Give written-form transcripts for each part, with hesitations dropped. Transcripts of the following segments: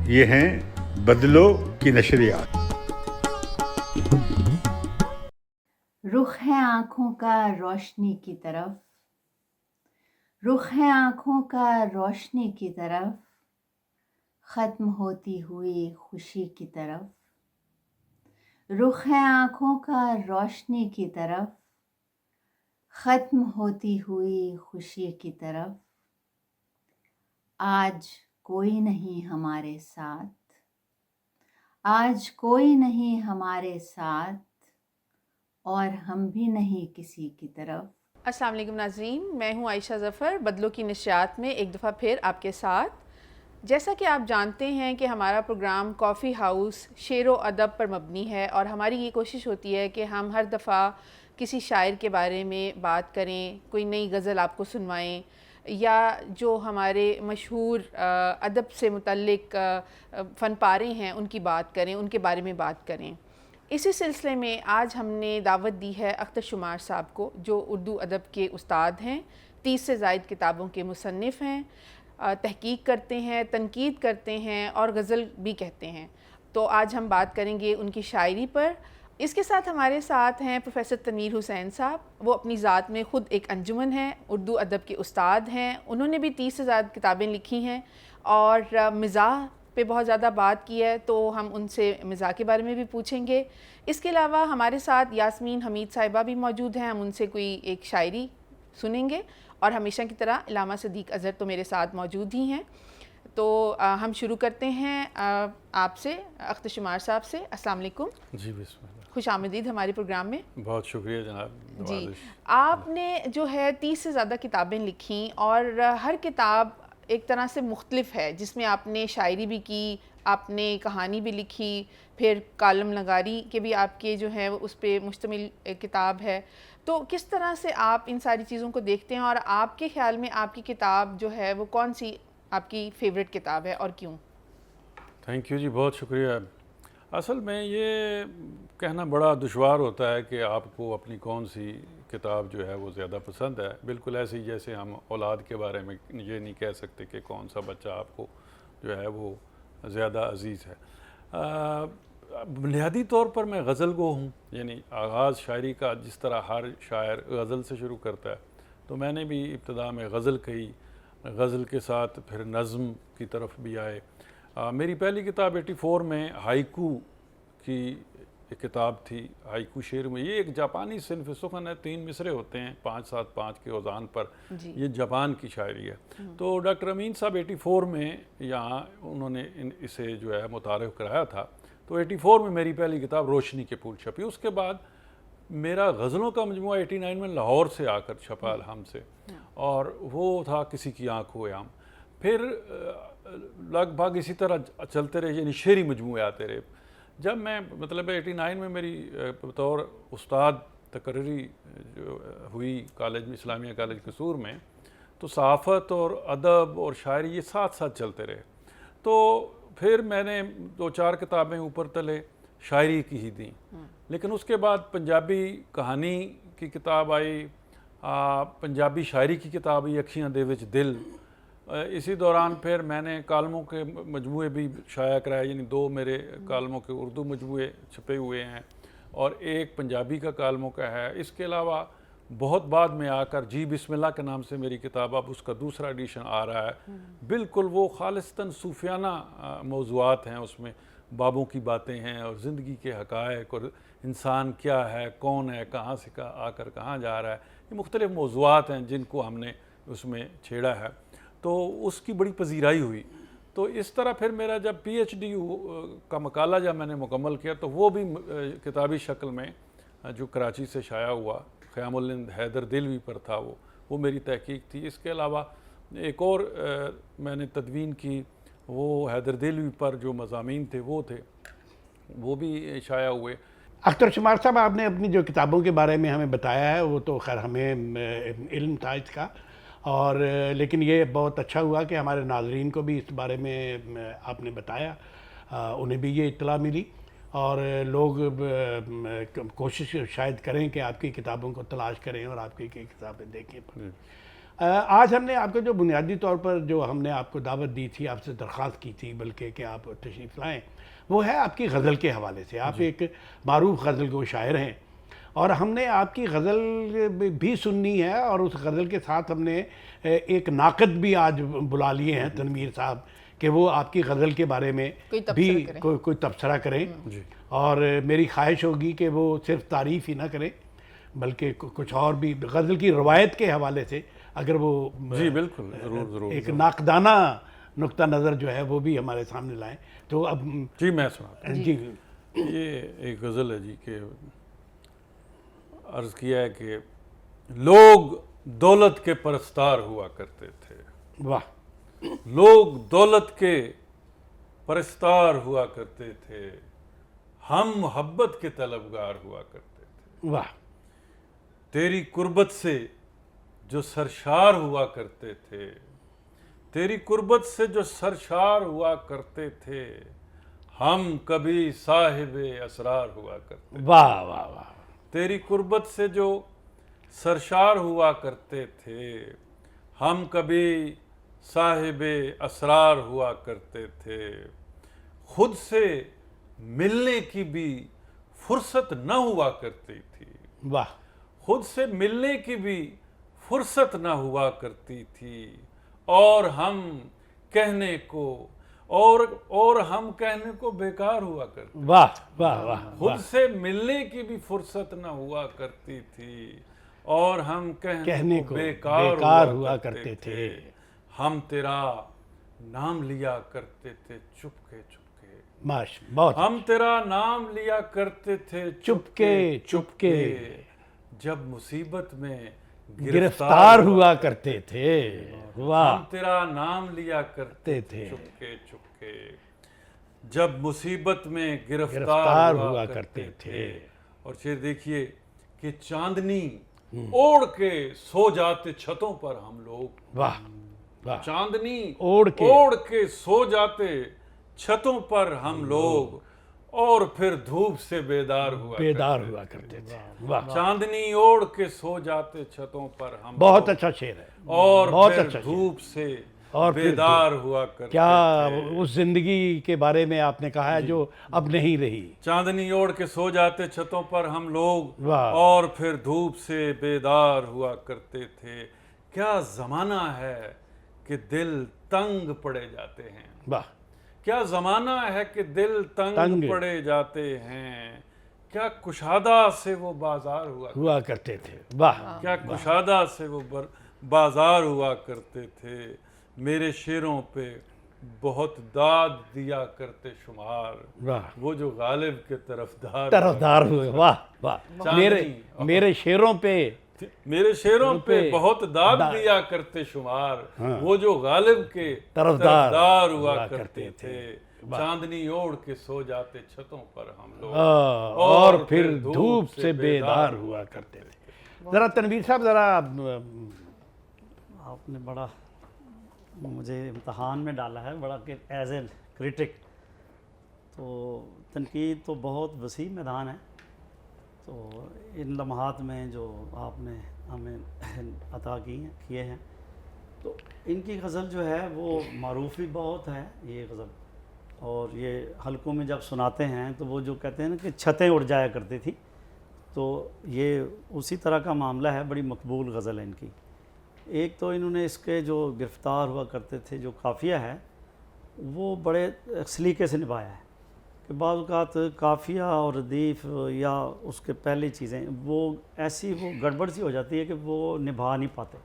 یہ ہیں بدلو کی نشریات۔ رخ ہے آنکھوں کا روشنی کی طرف، رخ ہے آنکھوں کا روشنی کی طرف، ختم ہوتی ہوئی خوشی کی طرف، رخ ہے آنکھوں کا روشنی کی طرف، ختم ہوتی ہوئی خوشی کی طرف، آج کوئی نہیں ہمارے ساتھ، آج کوئی نہیں ہمارے ساتھ، اور ہم بھی نہیں کسی کی طرف۔ السلام علیکم ناظرین، میں ہوں عائشہ ظفر، بدلو کی نشریات میں ایک دفعہ پھر آپ کے ساتھ۔ جیسا کہ آپ جانتے ہیں کہ ہمارا پروگرام کافی ہاؤس شعر و ادب پر مبنی ہے، اور ہماری یہ کوشش ہوتی ہے کہ ہم ہر دفعہ کسی شاعر کے بارے میں بات کریں، کوئی نئی غزل آپ کو سنوائیں، یا جو ہمارے مشہور ادب سے متعلق فن پارے ہیں ان کی بات کریں، ان کے بارے میں بات کریں۔ اسی سلسلے میں آج ہم نے دعوت دی ہے اختر شمار صاحب کو، جو اردو ادب کے استاد ہیں، 30 سے زائد کتابوں کے مصنف ہیں، تحقیق کرتے ہیں، تنقید کرتے ہیں اور غزل بھی کہتے ہیں۔ تو آج ہم بات کریں گے ان کی شاعری پر۔ اس کے ساتھ ہمارے ساتھ ہیں پروفیسر تنویر حسین صاحب، وہ اپنی ذات میں خود ایک انجمن ہیں، اردو ادب کے استاد ہیں، انہوں نے بھی 30 سے زائد کتابیں لکھی ہیں اور مزاح پہ بہت زیادہ بات کی ہے، تو ہم ان سے مزاح کے بارے میں بھی پوچھیں گے۔ اس کے علاوہ ہمارے ساتھ یاسمین حمید صاحبہ بھی موجود ہیں، ہم ان سے کوئی ایک شاعری سنیں گے، اور ہمیشہ کی طرح علامہ صدیق اظہر تو میرے ساتھ موجود ہی ہیں۔ تو ہم شروع کرتے ہیں آپ سے، اختر شمار صاحب سے۔ السلام علیکم۔ جی بسم اللہ۔ خوش آمدید ہمارے پروگرام میں۔ بہت شکریہ جناب، جی، نوازش۔ آپ نے جو ہے 30 سے زیادہ کتابیں لکھیں، اور ہر کتاب ایک طرح سے مختلف ہے، جس میں آپ نے شاعری بھی کی، آپ نے کہانی بھی لکھی، پھر کالم نگاری کے بھی آپ کے جو ہے اس پہ مشتمل کتاب ہے۔ تو کس طرح سے آپ ان ساری چیزوں کو دیکھتے ہیں، اور آپ کے خیال میں آپ کی کتاب جو ہے وہ کون سی آپ کی فیوریٹ کتاب ہے اور کیوں؟ تھینک یو جی، بہت شکریہ۔ اصل میں یہ کہنا بڑا دشوار ہوتا ہے کہ آپ کو اپنی کون سی کتاب جو ہے وہ زیادہ پسند ہے، بالکل ایسے ہی جیسے ہم اولاد کے بارے میں یہ نہیں کہہ سکتے کہ کون سا بچہ آپ کو جو ہے وہ زیادہ عزیز ہے۔ بنیادی طور پر میں غزل گو ہوں، یعنی آغاز شاعری کا جس طرح ہر شاعر غزل سے شروع کرتا ہے، تو میں نے بھی ابتدا میں غزل کہی، غزل کے ساتھ پھر نظم کی طرف بھی آئے۔ میری پہلی کتاب 84 میں ہائیکو کی ایک کتاب تھی، ہائیکو شعر میں۔ یہ ایک جاپانی صنف سخن ہے، 3 مصرے ہوتے ہیں 5-7-5 کے اوزان پر، یہ جاپان کی شاعری ہے۔ تو ڈاکٹر امین صاحب 84 میں یہاں انہوں نے اسے جو ہے متعارف کرایا تھا، تو 84 میں میری پہلی کتاب روشنی کے پھول چھپی۔ اس کے بعد میرا غزلوں کا مجموعہ 89 میں لاہور سے آ کر چھپا الہام سے، اور وہ تھا کسی کی آنکھوں عام۔ پھر لگ بھگ اسی طرح چلتے رہے، یعنی شعری مجموعے آتے رہے۔ جب میں 89 میں میری بطور استاد تقرری جو ہوئی کالج میں، اسلامیہ کالج قصور میں، تو صحافت اور ادب اور شاعری یہ ساتھ ساتھ چلتے رہے۔ تو پھر میں نے 2-4 کتابیں اوپر تلے شاعری کی ہی دیں، لیکن اس کے بعد پنجابی کہانی کی کتاب آئی، پنجابی شاعری کی کتاب آئی اکھیاں دے وچ دل۔ اسی دوران پھر میں نے کالموں کے مجموعے بھی شائع کرائے، یعنی 2 میرے کالموں کے اردو مجموعے چھپے ہوئے ہیں، اور ایک پنجابی کا کالموں کا ہے۔ اس کے علاوہ بہت بعد میں آ کر جی بسم اللہ کے نام سے میری کتاب، اب اس کا دوسرا ایڈیشن آ رہا ہے۔ بالکل وہ خالصتاً صوفیانہ موضوعات ہیں، اس میں بابوں کی باتیں ہیں اور زندگی کے حقائق، اور انسان کیا ہے، کون ہے، کہاں سے آ کر کہاں جا رہا ہے، یہ مختلف موضوعات ہیں جن کو ہم نے اس میں چھیڑا ہے۔ تو اس کی بڑی پذیرائی ہوئی۔ تو اس طرح پھر میرا جب پی ایچ ڈی کا مقالہ جب میں نے مکمل کیا، تو وہ بھی کتابی شکل میں جو کراچی سے شائع ہوا، خیام الہند حیدر دلوی پر تھا، وہ میری تحقیق تھی۔ اس کے علاوہ ایک اور میں نے تدوین کی، وہ حیدر دلوی پر جو مضامین تھے وہ بھی شائع ہوئے۔ اختر شمار صاحب، آپ نے اپنی جو کتابوں کے بارے میں ہمیں بتایا ہے وہ تو خیر ہمیں علم تھا اس کا، اور لیکن یہ بہت اچھا ہوا کہ ہمارے ناظرین کو بھی اس بارے میں آپ نے بتایا، انہیں بھی یہ اطلاع ملی۔ اور لوگ کوشش شاید کریں کہ آپ کی کتابوں کو تلاش کریں اور آپ کی کتابیں دیکھیں. آج ہم نے آپ کو جو بنیادی طور پر جو ہم نے آپ کو دعوت دی تھی، آپ سے درخواست کی تھی بلکہ کہ آپ تشریف لائیں، وہ ہے آپ کی غزل کے حوالے سے. آپ ایک معروف غزل گو شاعر ہیں اور ہم نے آپ کی غزل بھی سننی ہے، اور اس غزل کے ساتھ ہم نے ایک ناقد بھی آج بلا لیے ہیں تنویر صاحب کہ وہ آپ کی غزل کے بارے میں بھی کوئی تبصرہ کریں. اور میری خواہش ہوگی کہ وہ صرف تعریف ہی نہ کریں بلکہ کچھ اور بھی غزل کی روایت کے حوالے سے اگر وہ جی بالکل ضرور ایک ناقدانہ نقطہ نظر جو ہے وہ بھی ہمارے سامنے لائیں. تو اب جی میں سناتا ہوں. جی یہ ایک غزل ہے جی کہ عرض کیا ہے کہ لوگ دولت کے پرستار ہوا کرتے تھے. واہ. لوگ دولت کے پرستار ہوا کرتے تھے، ہم محبت کے طلبگار ہوا کرتے تھے. واہ. تیری قربت سے جو سرشار ہوا کرتے تھے، تیری قربت سے جو سرشار ہوا کرتے تھے، ہم کبھی صاحب اسرار ہوا کرتے تھے. واہ واہ واہ. تیری قربت سے جو سرشار ہوا کرتے تھے، ہم کبھی صاحب اسرار ہوا کرتے تھے. خود سے ملنے کی بھی فرصت نہ ہوا کرتی تھی. واہ. خود سے ملنے کی بھی فرصت نہ ہوا کرتی تھی، اور ہم کہنے کو ہم کہنے کو بیکار ہوا کرتے تھے. واہ واہ واہ. خود سے ملنے کی بھی فرصت نہ ہوا کرتی تھی، اور ہم کہنے کو بیکار ہوا کرتے تھے. ہم تیرا نام لیا کرتے تھے چپکے چپکے. بہت. ہم تیرا نام لیا کرتے تھے چپکے چپکے. جب مصیبت میں گرفتار ہوا کرتے تھے. واہ. ہم تیرا نام لیا کرتے تھے چپکے چپکے. جب مصیبت میں گرفتار ہوا کرتے تھے. اور شعر دیکھیے کہ چاندنی اوڑھ کے سو جاتے چھتوں پر ہم لوگ. واہ واہ. چاندنی اوڑھ کے سو جاتے چھتوں پر ہم لوگ، اور پھر دھوپ سے بیدار ہوا کرتے تھے. واہ. چاندنی اوڑھ کے سو جاتے چھتوں پر ہم بہت اچھا شعر ہے. اور بہت پھر اچھا دھوپ سے اور بیدار ہوا کرتے کیا تھے. اس زندگی کے بارے میں آپ نے کہا ہے جو اب نہیں رہی. چاندنی اوڑھ کے سو جاتے چھتوں پر ہم لوگ، واہ. اور پھر دھوپ سے بیدار ہوا کرتے تھے. کیا زمانہ ہے کہ دل تنگ پڑے جاتے ہیں. واہ. کیا زمانہ ہے کہ دل تنگ پڑے جاتے ہیں. کیا کشادہ سے وہ بازار ہوا کرتے تھے. واہ. کیا کشادہ سے وہ بازار ہوا کرتے تھے. میرے شعروں پہ بہت داد دیا کرتے شمار، واہ. وہ جو غالب کے طرفدار ہوئے. واہ واہ. میرے شعروں پہ بہت داد دیا کرتے شمار، وہ جو غالب کے طرفدار ہوا کرتے تھے. چاندنی اوڑھ کے سو جاتے چھتوں پر ہم لوگ، اور پھر دھوپ سے بیدار ہوا کرتے تھے. ذرا تنویر صاحب، ذرا آپ نے بڑا مجھے امتحان میں ڈالا ہے بڑا کہ ایز اے کریٹک. تو تنقید تو بہت وسیع میدان ہے. تو ان لمحات میں جو آپ نے ہمیں عطا کیے ہیں، تو ان کی غزل جو ہے وہ معروف بھی بہت ہے یہ غزل. اور یہ حلقوں میں جب سناتے ہیں تو وہ جو کہتے ہیں نا کہ چھتیں اڑ جایا کرتی تھی، تو یہ اسی طرح کا معاملہ ہے. بڑی مقبول غزل ہے ان کی. ایک تو انہوں نے اس کے جو گرفتار ہوا کرتے تھے جو قافیہ ہے وہ بڑے سلیقے سے نبھایا ہے کہ بعض اوقات قافیہ اور ردیف یا اس کے پہلی چیزیں وہ ایسی وہ گڑبڑ سی ہو جاتی ہے کہ وہ نبھا نہیں پاتے.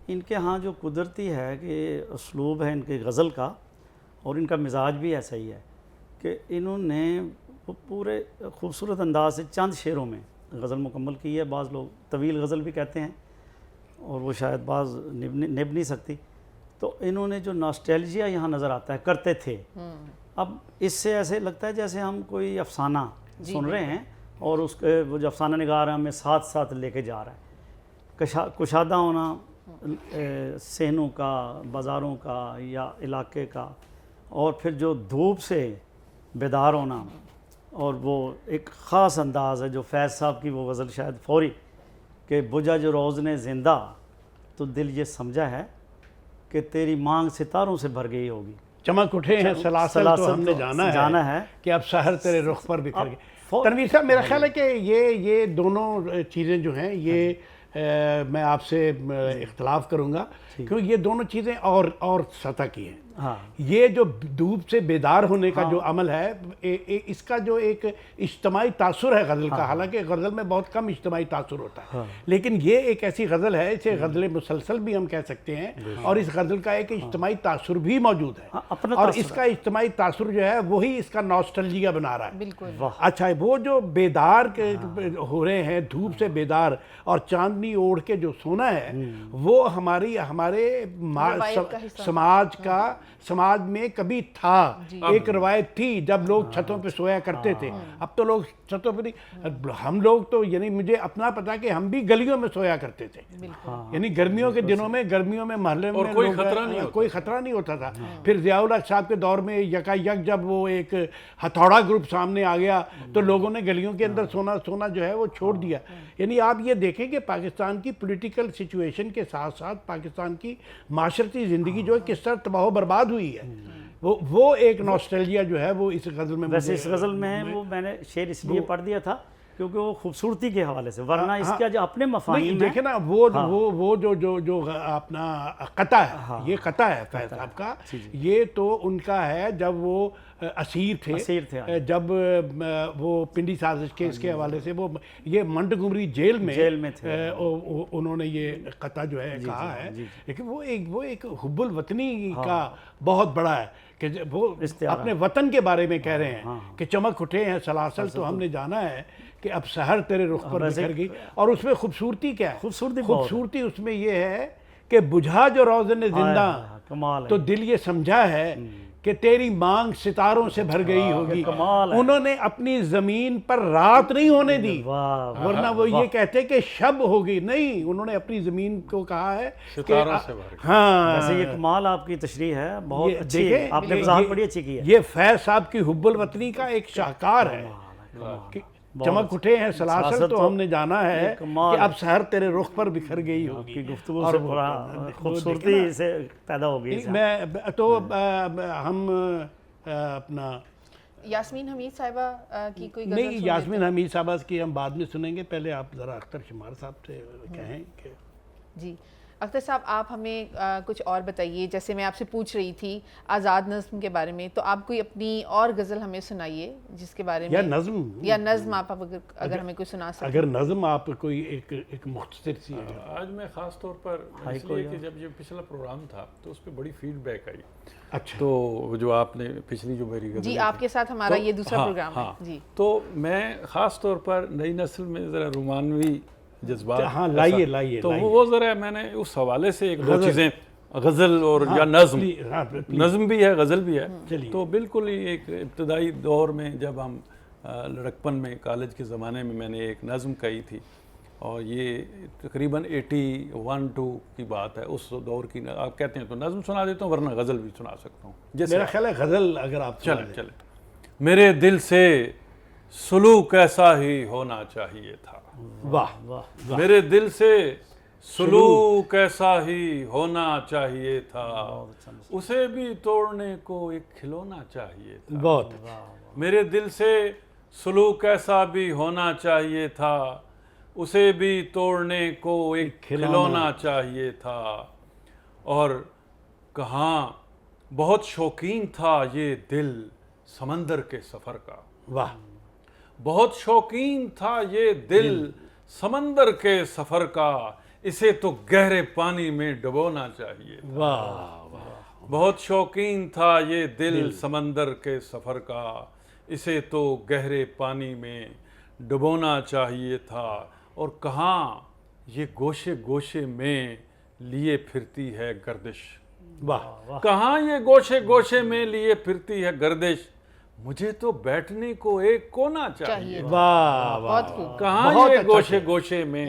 ان کے ہاں جو قدرتی ہے کہ اسلوب ہے ان کے غزل کا، اور ان کا مزاج بھی ایسا ہی ہے کہ انہوں نے وہ پورے خوبصورت انداز سے چند شعروں میں غزل مکمل کی ہے. بعض لوگ طویل غزل بھی کہتے ہیں اور وہ شاید بعض نبھ نہیں سکتی. تو انہوں نے جو ناسٹیلجیا یہاں نظر آتا ہے کرتے تھے، اب اس سے ایسے لگتا ہے جیسے ہم کوئی افسانہ سن رہے ہیں اور اس کے وہ جو افسانہ نگار ہمیں ساتھ ساتھ لے کے جا رہا ہے. کشادہ ہونا صحنوں کا، بازاروں کا یا علاقے کا، اور پھر جو دھوپ سے بیدار ہونا، اور وہ ایک خاص انداز ہے جو فیض صاحب کی وہ غزل شاید فوری کہ بجھا جو روز نے زندہ تو دل یہ سمجھا ہے کہ تیری مانگ ستاروں سے بھر گئی ہوگی. چمک اٹھے ہیں سلاسل تو ہم نے جانا ہے کہ اب سحر تیرے رخ پر بکھر گئے. تنویر صاحب میرا خیال ہے کہ یہ دونوں چیزیں جو ہیں یہ میں آپ سے اختلاف کروں گا کیونکہ یہ دونوں چیزیں اور سطح کی ہیں. یہ جو دھوپ سے بیدار ہونے کا جو عمل ہے اس کا جو ایک اجتماعی تاثر ہے غزل کا، حالانکہ غزل میں بہت کم اجتماعی تاثر ہوتا ہے، لیکن یہ ایک ایسی غزل ہے اسے غزل مسلسل بھی ہم کہہ سکتے ہیں، اور اس غزل کا ایک اجتماعی تاثر بھی موجود ہے، اور اس کا اجتماعی تاثر جو ہے وہی اس کا نوسٹلجیا بنا رہا ہے. بالکل. اچھا وہ جو بیدار ہو رہے ہیں، دھوپ سے بیدار اور چاندنی اوڑھ کے جو سونا ہے وہ ہمارے سماج میں کبھی تھا، ایک روایت تھی جب لوگ چھتوں پہ سویا کرتے تھے. اب تو لوگ چھتوں پہ نہیں، ہم لوگ تو یعنی مجھے اپنا پتا کہ ہم بھی گلیوں میں سویا کرتے تھے، یعنی گرمیوں کے دنوں میں محلے میں کوئی خطرہ نہیں ہوتا تھا. پھر ضیاء الحق صاحب کے دور میں یکا یک جب وہ ایک ہتھوڑا گروپ سامنے آ گیا تو لوگوں نے گلیوں کے اندر سونا جو ہے وہ چھوڑ دیا. یعنی آپ یہ دیکھیں کہ پاکستان کی پولیٹیکل سچویشن کے ساتھ ساتھ پاکستان کی معاشرتی زندگی جو ہے کس طرح تباہ و برباد ہوئی ہے. وہ ایک نوسٹیلجیا جو ہے وہ اس غزل میں ویسے اس غزل میں وہ میں نے شعر اس لیے پڑھ دیا تھا کیونکہ وہ خوبصورتی کے حوالے سے، ورنہ اس کا جو اپنے مفاہیم دیکھیں نا وہ جو اپنا قطع ہے، یہ قطع ہے فیض صاحب کا، یہ تو ان کا ہے جب وہ اسیر تھے، جب وہ پنڈی سازش کے اس کے حوالے سے وہ یہ منٹگمری جیل میں تھے، انہوں نے یہ قطع جو ہے کہا ہے. لیکن وہ ایک حب الوطنی کا بہت بڑا ہے کہ وہ اپنے وطن کے بارے میں کہہ رہے ہیں کہ چمک اٹھے ہیں سلاسل تو ہم نے جانا ہے کہ اب سحر تیرے رخ پر بکھر گئی. اور اس میں خوبصورتی کیا ہے؟ خوبصورتی اس میں یہ ہے کہ بجھا جو روزن زندہ تو دل یہ سمجھا ہے کہ تیری مانگ ستاروں سے بھر گئی ہوگی. انہوں نے اپنی زمین پر رات نہیں ہونے دی، ورنہ وہ یہ کہتے کہ شب ہوگی، نہیں، انہوں نے اپنی زمین کو کہا ہے ستاروں سے بھر گئی. ہاں ویسے یہ کمال آپ کی تشریح ہے، بہت اچھی ہے، آپ نے وضاحت بڑی اچھی کی ہے. یہ فیض صاحب کی حب الوطنی کا ایک شاہکار ہے. چمک اٹھے ہیں سلاسل تو ہم نے جانا ہے کہ اب سحر تیرے رخ پر بکھر گئی ہوگی. کی گفتگو سے بڑا خوبصورتی سے پیدا ہوگی. میں تو ہم اپنا یاسمین حمید صاحبہ کی کوئی غزل نہیں، یاسمین حمید صاحبہ کی ہم بعد میں سنیں گے، پہلے آپ ذرا اختر شمار صاحب سے کہیں کہ جی. اختر صاحب آپ ہمیں کچھ اور بتائیے، جیسے میں آپ سے پوچھ رہی تھی آزاد نظم کے بارے میں، تو آپ کوئی اپنی اور غزل ہمیں سنائیے جس کے بارے میں، یا نظم آپ اگر ہمیں کوئی سنا سکیں. اگر نظم آپ کوئی ایک مختصر سی ہے. آج میں خاص طور پر اس لیے کہ جب یہ پچھلا پروگرام تھا تو اس پہ بڑی فیڈ بیک آئی. اچھا. تو جو آپ نے پچھلی جو میری غزل جی آپ کے ساتھ ہمارا یہ دوسرا پروگرام ہے. جی تو میں خاص طور پر نئی نسل میں ذرا رومانوی جذبات لائیے تو وہ ذرا میں نے اس حوالے سے ایک دو چیزیں، غزل اور یا نظم بھی ہے، غزل بھی ہے. تو بالکل ہی ایک ابتدائی دور میں جب ہم لڑکپن میں کالج کے زمانے میں نے ایک نظم کہی تھی، اور یہ تقریباً 81-82 کی بات ہے، اس دور کی. آپ کہتے ہیں تو نظم سنا دیتا ہوں، ورنہ غزل بھی سنا سکتا ہوں. میرا خیال ہے غزل اگر آپ چلیں. میرے دل سے سلوک ایسا ہی ہونا چاہیے تھا. واہ. میرے دل سے سلوک ایسا ہی ہونا چاہیے تھا، اسے بھی توڑنے کو ایک کھلونا چاہیے تھا. بہت. میرے دل سے سلوک ایسا بھی ہونا چاہیے تھا، اسے بھی توڑنے کو ایک کھلونا چاہیے تھا. اور کہاں بہت شوقین تھا یہ دل سمندر کے سفر کا. واہ. بہت شوقین تھا یہ دل سمندر کے سفر کا، اسے تو گہرے پانی میں ڈبونا چاہیے. واہ. بہت شوقین تھا یہ دل سمندر کے سفر کا، اسے تو گہرے پانی میں ڈبونا چاہیے تھا. اور کہاں یہ گوشے گوشے میں لیے پھرتی ہے گردش. واہ. کہاں یہ گوشے گوشے میں لیے پھرتی ہے گردش، مجھے تو بیٹھنے کو ایک کونا چاہیے. واہ. کہاں یہ گوشے گوشے میں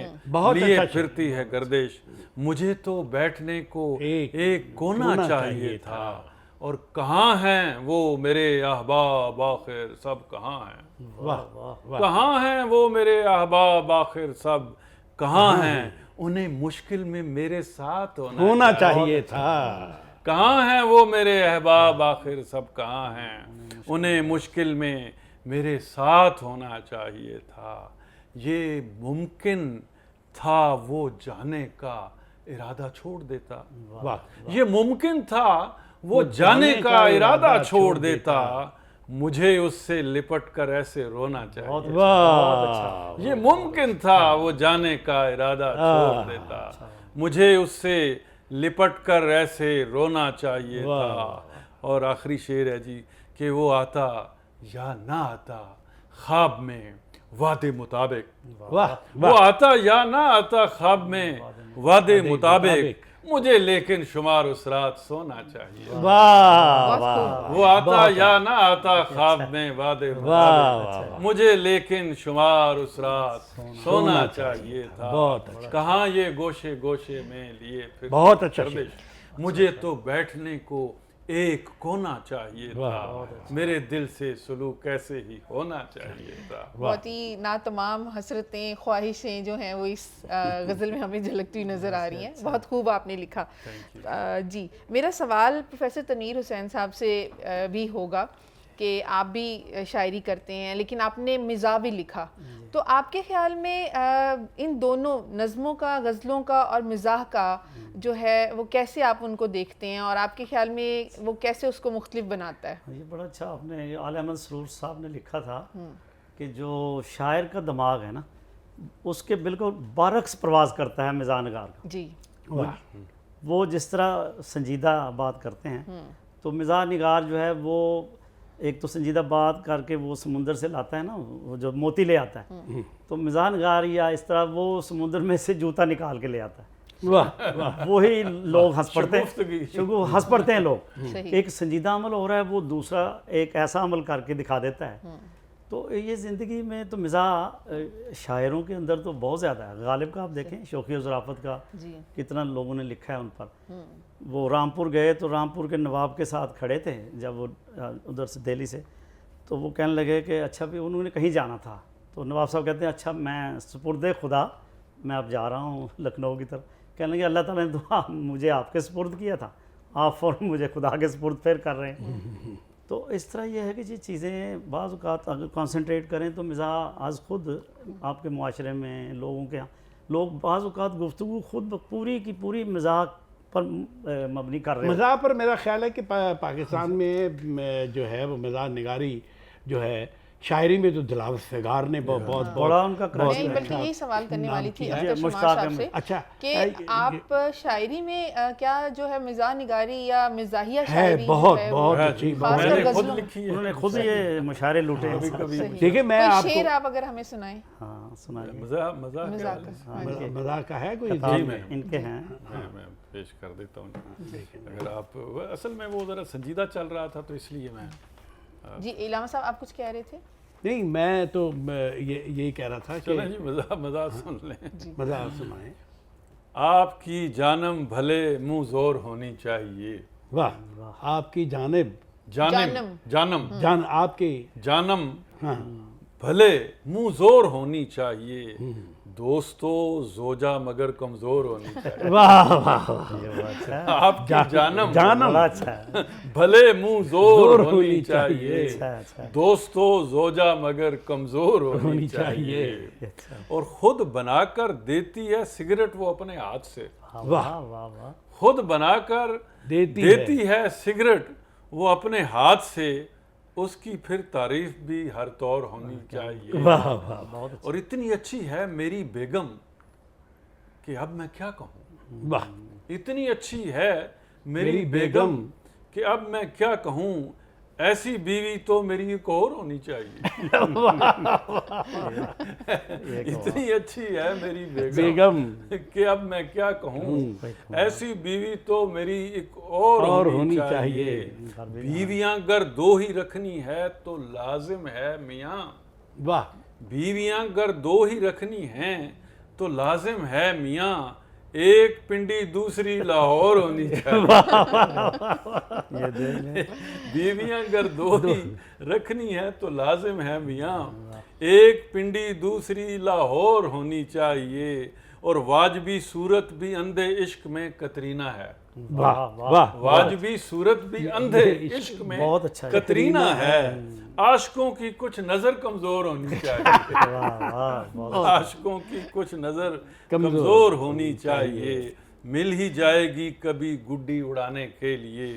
لیے پھرتی ہے گردش، مجھے تو بیٹھنے کو ایک کونا چاہیے تھا. اور کہاں ہیں وہ میرے احباب آخر سب کہاں ہیں؟ واہ واہ کہاں ہیں وہ میرے احباب آخر سب کہاں ہیں؟ انہیں مشکل میں میرے ساتھ ہونا چاہیے تھا. کہاں ہیں وہ میرے احباب آخر سب کہاں ہیں؟ انہیں مشکل میں میرے ساتھ ہونا چاہیے تھا. یہ ممکن تھا وہ جانے کا ارادہ چھوڑ دیتا. واہ یہ ممکن تھا وہ جانے کا ارادہ چھوڑ دیتا. مجھے اس سے لپٹ کر ایسے رونا چاہیے. واہ یہ ممکن تھا وہ جانے کا ارادہ چھوڑ دیتا. مجھے اس سے لپٹ کر ایسے رونا چاہیے تھا. اور آخری شعر ہے جی کہ وہ آتا یا نہ آتا خواب میں وعدے مطابق. واہ وہ آتا یا نہ آتا خواب میں وعدے مطابق. مجھے لیکن شمار اس رات سونا چاہیے. واہ واہ وہ آتا یا نہ آتا خواب میں وعدے مطابق. مجھے لیکن شمار اس رات سونا چاہیے تھا. بہت اچھا. کہاں یہ گوشے گوشے میں لیے پھر بہت اچھا گردش. مجھے تو بیٹھنے کو ایک کونا چاہیے تھا. میرے دل سے سلوک ایسے ہی ہونا چاہیے تھا. بہت ہی ناتمام حسرتیں خواہشیں جو ہیں وہ اس غزل میں ہمیں جھلکتی ہوئی نظر آ رہی ہیں. بہت خوب آپ نے لکھا. جی میرا سوال پروفیسر تنویر حسین صاحب سے بھی ہوگا کہ آپ بھی شاعری کرتے ہیں لیکن آپ نے مزاح بھی لکھا. تو آپ کے خیال میں ان دونوں نظموں کا غزلوں کا اور مزاح کا جو ہے وہ کیسے آپ ان کو دیکھتے ہیں اور آپ کے خیال میں وہ کیسے اس کو مختلف بناتا ہے؟ یہ بڑا اچھا آپ نے عالی احمد سرور صاحب نے لکھا تھا کہ جو شاعر کا دماغ ہے نا اس کے بالکل برعکس پرواز کرتا ہے مزاح نگار کا. جی وہ جس طرح سنجیدہ بات کرتے ہیں تو مزاح نگار جو ہے وہ ایک تو سنجیدہ بات کر کے وہ سمندر سے لاتا ہے نا وہ جو موتی لے آتا ہے تو مزاح نگار یا اس طرح وہ سمندر میں سے جوتا نکال کے لے آتا ہے. وہی لوگ ہنس پڑتے ہیں ہنس پڑتے ہیں لوگ. ایک سنجیدہ عمل ہو رہا ہے وہ دوسرا ایک ایسا عمل کر کے دکھا دیتا ہے. تو یہ زندگی میں تو مزاح شاعروں کے اندر تو بہت زیادہ ہے. غالب کا آپ دیکھیں شوخی و ظرافت کا کتنا لوگوں نے لکھا ہے ان پر. وہ رامپور گئے تو رامپور کے نواب کے ساتھ کھڑے تھے جب وہ ادھر سے دہلی سے تو وہ کہنے لگے کہ اچھا بھی انہوں نے کہیں جانا تھا تو نواب صاحب کہتے ہیں اچھا میں سپرد خدا میں اب جا رہا ہوں لکھنؤ کی طرف. کہنے لگے اللہ تعالیٰ نے تو مجھے آپ کے سپرد کیا تھا آپ فوراً مجھے خدا کے سپرد پھر کر رہے ہیں. تو اس طرح یہ ہے کہ یہ چیزیں بعض اوقات اگر کانسنٹریٹ کریں تو مزاح از خود آپ کے معاشرے میں لوگوں کے لوگ بعض اوقات گفتگو خود پوری کی پوری مزاح پر مبنی کر رہے ہیں. مزاح پر میرا خیال ہے کہ پاکستان میں جو ہے وہ مزاح نگاری جو ہے شاعری میں تو دلاور سگار نے بہت بڑا ان کا نہیں بلکہ یہی سوال کرنے والی تھی اختر شمار صاحب سے اچھا کہ آپ شاعری میں کیا جو ہے مزاح نگاری یا مزاحیہ ہے شاعری بہت بہت اچھی خاص میں کر نے خود غزلوں لکھی ہے. انہوں نے خود یہ مشاعرے لوٹے ہیں. دیکھیں میں کوئی آپ شعر آپ اگر ہمیں سنائیں. ہاں سنائیے. مزاح مزاح کا کو مزاح کا ہے کوئی ان کے ہیں میں پیش کر دیتا ہوں. اگر آپ اصل میں وہ ذرا سنجیدہ چل رہا تھا تو اس لیے میں جی علامہ صاحب آپ کچھ کہہ رہے تھے؟ نہیں میں تو یہی کہہ رہا تھا کہ چلیں جی مزاح سن لیں. مزاح سنائیں. آپ کی جانم بھلے منہ زور ہونی چاہیے. واہ آپ کی جانب جانم آپ کی جانم ہاں بھلے منہ زور ہونی چاہیے. دوستو زوجہ مگر کمزور ہونی چاہیے. واہ واہ آپ کی جانم بڑا اچھا ہے. بھلے منہ زور ہونی چاہیے. اچھا دوستو زوجہ مگر کمزور ہونی چاہیے. اور خود بنا کر دیتی ہے سگریٹ وہ اپنے ہاتھ سے. واہ واہ واہ. خود بنا کر دیتی ہے سگریٹ وہ اپنے ہاتھ سے. اس کی پھر تعریف بھی ہر طور ہونی چاہیے. واہ واہ اور اتنی اچھی ہے میری بیگم کہ اب میں کیا کہوں. واہ اتنی اچھی ہے میری بیگم کہ اب میں کیا کہوں. ایسی بیوی تو میری ایک اور ہونی چاہیے. اتنی اچھی ہے میری بیگم کہ اب میں کیا کہوں. ایسی بیوی تو میری ایک اور ہونی چاہیے. بیویاں گر دو ہی رکھنی ہے تو لازم ہے میاں. واہ بیویاں گر دو ہی رکھنی ہیں تو لازم ہے میاں. ایک پنڈی دوسری لاہور ہونی چاہیے، یہ دیکھ لیں، بیویاں اگر دو ہی رکھنی ہے تو لازم ہے میاں، ایک پنڈی دوسری لاہور ہونی چاہیے، اور واجبی صورت بھی اندھے عشق میں کترینہ ہے، واہ واہ، واجبی صورت بھی اندھے عشق میں بہت اچھا ہے، کترینہ ہے، عاشقوں کی کچھ نظر کمزور ہونی چاہیے، واہ واہ، بہت عاشقوں کی کچھ نظر کمزور ہونی چاہیے، مل ہی جائے گی کبھی گڈی اڑانے کے لیے،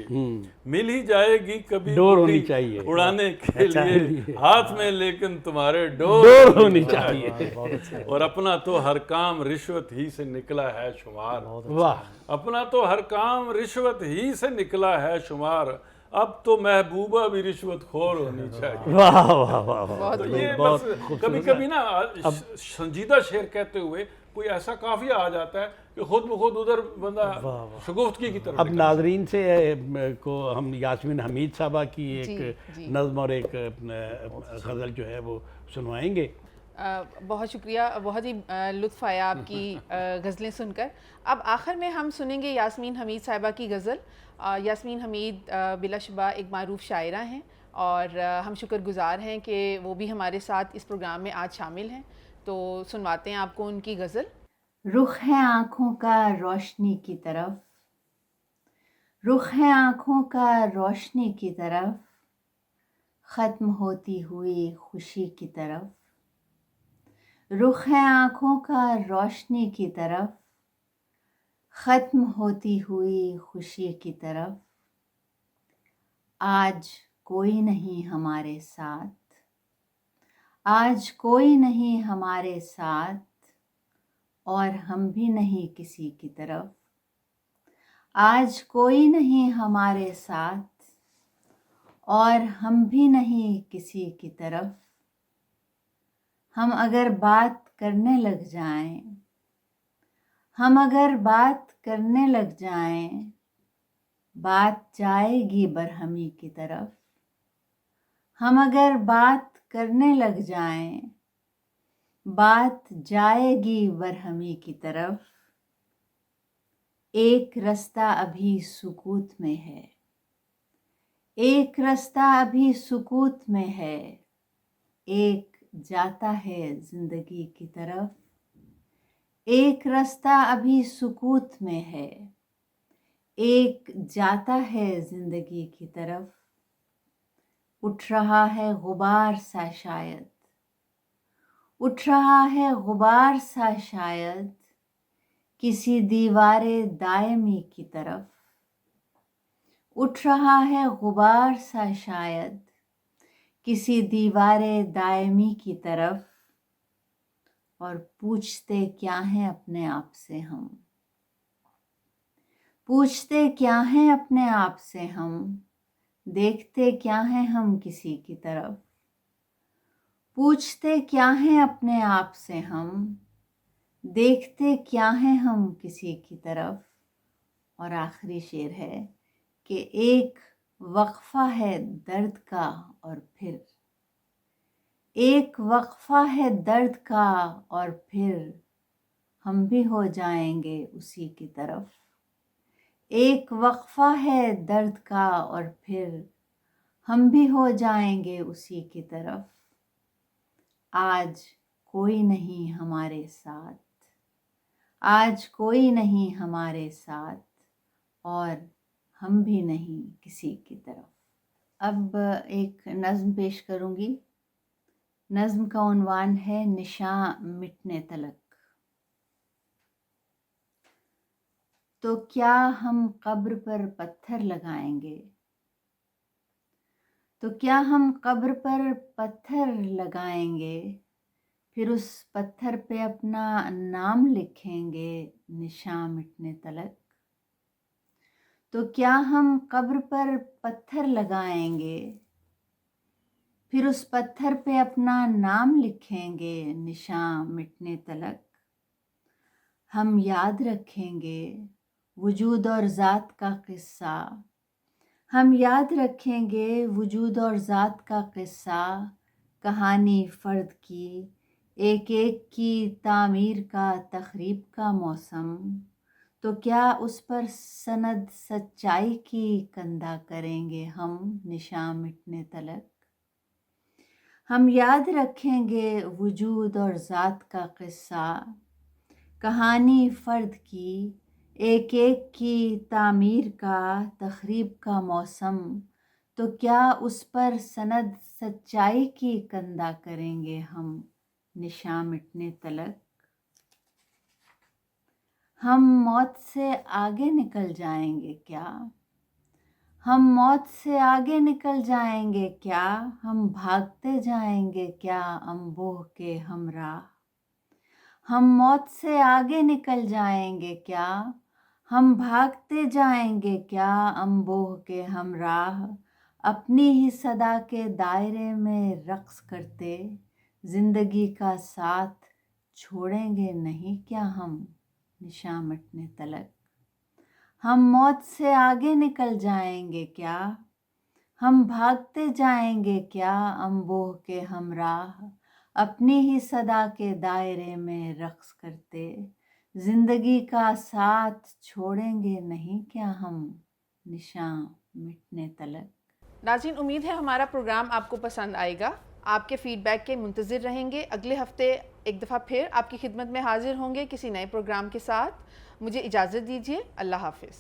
مل ہی جائے گی کبھی ڈور ہونی گڈی چاہیے، اڑانے کے لیے، ہاتھ میں لیکن تمہارے ڈور ڈور ہونی چاہیے، بہت اچھا ہے، اور اپنا تو ہر کام رشوت ہی سے نکلا ہے شمار، واہ، اپنا تو ہر کام رشوت ہی سے نکلا ہے شمار، اب تو محبوبہ بھی رشوت خور ہونی چاہیے۔ واہ واہ واہ واہ، تو یہ بہت بس کبھی کبھی نا سنجیدہ شعر کہتے ہوئے کوئی ایسا قافیہ آ جاتا ہے کہ خود بخود ادھر بندہ شگفتگی کی طرف اب ناظرین سے کو ہم یاسمین حمید صاحبہ کی ایک نظم اور ایک غزل جو ہے وہ سنوائیں گے۔ بہت شکریہ، بہت ہی لطف آیا آپ کی غزلیں سن کر۔ اب آخر میں ہم سنیں گے یاسمین حمید صاحبہ کی غزل۔ یاسمین حمید بلا شبہ ایک معروف شاعرہ ہیں، اور ہم شکر گزار ہیں کہ وہ بھی ہمارے ساتھ اس پروگرام میں آج شامل ہیں، تو سنواتے ہیں آپ کو ان کی غزل۔ رخ ہے آنکھوں کا روشنی کی طرف، رخ ہے آنکھوں کا روشنی کی طرف، ختم ہوتی ہوئی خوشی کی طرف، رخ ہے آنکھوں کا روشنی کی طرف، ختم ہوتی ہوئی خوشی کی طرف، آج کوئی نہیں ہمارے ساتھ، آج کوئی نہیں ہمارے ساتھ، اور ہم بھی نہیں کسی کی طرف، آج کوئی نہیں ہمارے ساتھ، اور ہم بھی نہیں کسی کی طرف، ہم اگر بات کرنے لگ جائیں، ہم اگر بات کرنے لگ جائیں، بات جائے گی برہمی کی طرف، ہم اگر بات کرنے لگ جائیں، بات جائے گی برہمی کی طرف، ایک رستہ ابھی سکوت میں ہے، ایک رستہ ابھی سکوت میں ہے، ایک جاتا ہے زندگی کی طرف، ایک رستہ ابھی سکوت میں ہے، ایک جاتا ہے زندگی کی طرف، اٹھ رہا ہے غبار سا شاید، اٹھ رہا ہے غبار سا شاید، کسی دیوار دائمی کی طرف، اٹھ رہا ہے غبار سا شاید، کسی دیوار دائمی کی طرف، اور پوچھتے کیا ہیں اپنے آپ سے ہم، پوچھتے کیا ہیں اپنے آپ سے ہم، دیکھتے کیا ہیں ہم کسی کی طرف، پوچھتے کیا ہیں اپنے آپ سے ہم، دیکھتے کیا ہیں ہم کسی کی طرف، اور آخری شعر ہے کہ ایک وقفہ ہے درد کا اور پھر، ایک وقفہ ہے درد کا اور پھر ہم بھی ہو جائیں گے اسی کی طرف، ایک وقفہ ہے درد کا اور پھر ہم بھی ہو جائیں گے اسی کی طرف، آج کوئی نہیں ہمارے ساتھ، آج کوئی نہیں ہمارے ساتھ، اور ہم بھی نہیں کسی کی طرف۔ اب ایک نظم پیش کروں گی۔ نظم کا عنوان ہے نشاں مٹنے تلک۔ تو کیا ہم قبر پر پتھر لگائیں گے، تو کیا ہم قبر پر پتھر لگائیں گے، پھر اس پتھر پہ اپنا نام لکھیں گے نشاں مٹنے تلک۔ تو کیا ہم قبر پر پتھر لگائیں گے، پھر اس پتھر پہ اپنا نام لکھیں گے نشاں مٹنے تلک۔ ہم یاد رکھیں گے وجود اور ذات کا قصہ، ہم یاد رکھیں گے وجود اور ذات کا قصہ، کہانی فرد کی ایک ایک کی تعمیر کا تخریب کا موسم، تو کیا اس پر سند سچائی کی کندہ کریں گے ہم نشاں مٹنے تلک؟ ہم یاد رکھیں گے وجود اور ذات کا قصہ، کہانی فرد کی، ایک ایک کی تعمیر کا، تخریب کا موسم، تو کیا اس پر سند سچائی کی کندہ کریں گے ہم نشاں مٹنے تلک؟ ہم موت سے آگے نکل جائیں گے کیا؟ ہم موت سے آگے نکل جائیں گے کیا؟ ہم بھاگتے جائیں گے کیا انبوہ کے ہمراہ؟ ہم موت سے آگے نکل جائیں گے کیا؟ ہم بھاگتے جائیں گے کیا انبوہ کے ہمراہ؟ اپنی ہی صدا کے دائرے میں رقص کرتے، زندگی کا ساتھ چھوڑیں گے نہیں کیا ہم نشاں مٹنے تلک؟ ہم موت سے آگے نکل جائیں گے کیا؟ ہم بھاگتے جائیں گے کیا انبوہ کے ہمراہ؟ اپنی ہی صدا کے دائرے میں رقص کرتے، زندگی کا ساتھ چھوڑیں گے نہیں کیا ہم نشاں مٹنے تلک؟ ناظرین، امید ہے ہمارا پروگرام آپ کو پسند آئے گا. آپ کے فیڈ بیک کے منتظر رہیں گے. اگلے ہفتے ایک دفعہ پھر آپ کی خدمت میں حاضر ہوں گے کسی نئے پروگرام کے ساتھ. مجھے اجازت دیجیے. اللہ حافظ.